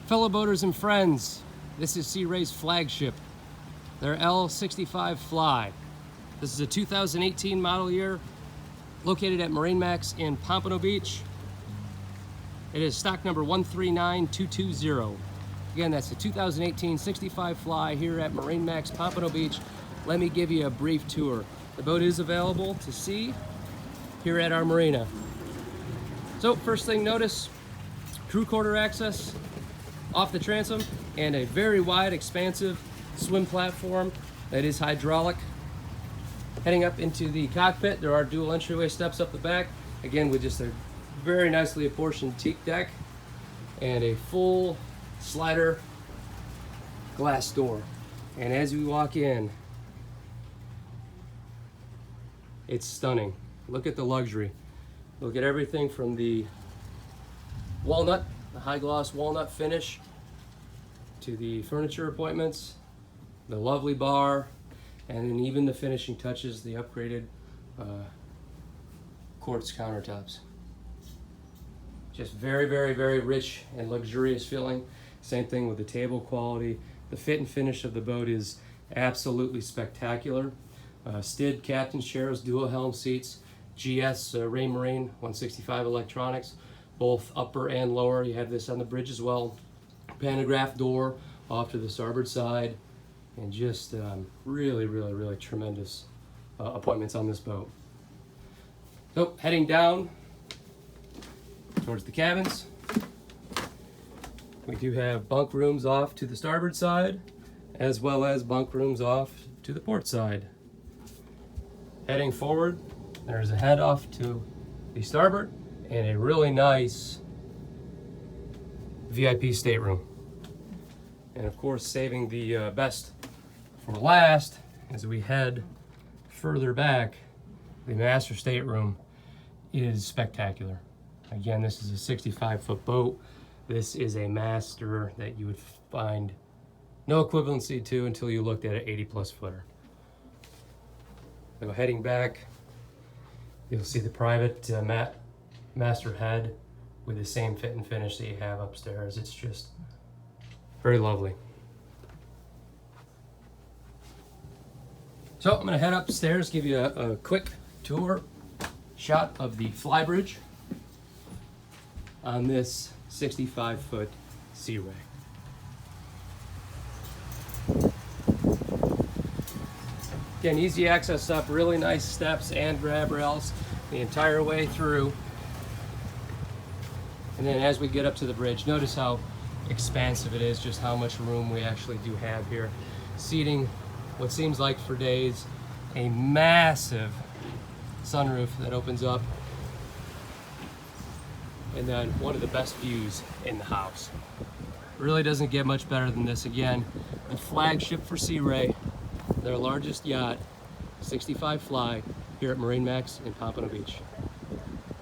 Fellow boaters and friends, this is Sea Ray's flagship, their L650 Fly. This is a 2018 model year, located at MarineMax in Pompano Beach. It is stock number 139220. Again, that's the 2018 65 Fly here at MarineMax Pompano Beach. Let me give you a brief tour. The boat is available to see here at our marina. So first thing, notice crew quarter access off the transom and a very wide, expansive swim platform that is hydraulic. Heading up into the cockpit, there are dual entryway steps up the back, again with just a very nicely apportioned teak deck and a full slider glass door. And as we walk in, it's stunning. Look at the luxury. Look at everything from the walnut, the high gloss walnut finish, to the furniture appointments, the lovely bar, and then even the finishing touches, the upgraded quartz countertops. Just very, very, very rich and luxurious feeling. Same thing with the table quality. The fit and finish of the boat is absolutely spectacular. STID captain's chairs, dual helm seats, GS Raymarine 165 electronics, both upper and lower. You have this on the bridge as well. Pantograph door off to the starboard side, and just really, really, really tremendous appointments on this boat. So heading down towards the cabins, we do have bunk rooms off to the starboard side, as well as bunk rooms off to the port side. Heading forward, there's a head off to the starboard and a really nice VIP stateroom. And of course, saving the best for last, as we head further back, the master stateroom is spectacular. Again, this is a 65-foot boat. This is a master that you would find no equivalency to until you looked at an 80-plus footer. So heading back, you'll see the private master head with the same fit and finish that you have upstairs. It's just very lovely. So I'm gonna head upstairs, give you a quick tour shot of the fly bridge on this 65-foot Sea Ray. Again, easy access up, really nice steps and grab rails the entire way through. And then as we get up to the bridge, notice how expansive it is, just how much room we actually do have here. Seating what seems like for days, a massive sunroof that opens up, and then one of the best views in the house. Really doesn't get much better than this. Again, the flagship for Sea Ray, their largest yacht, 65 Fly, here at MarineMax in Pompano Beach.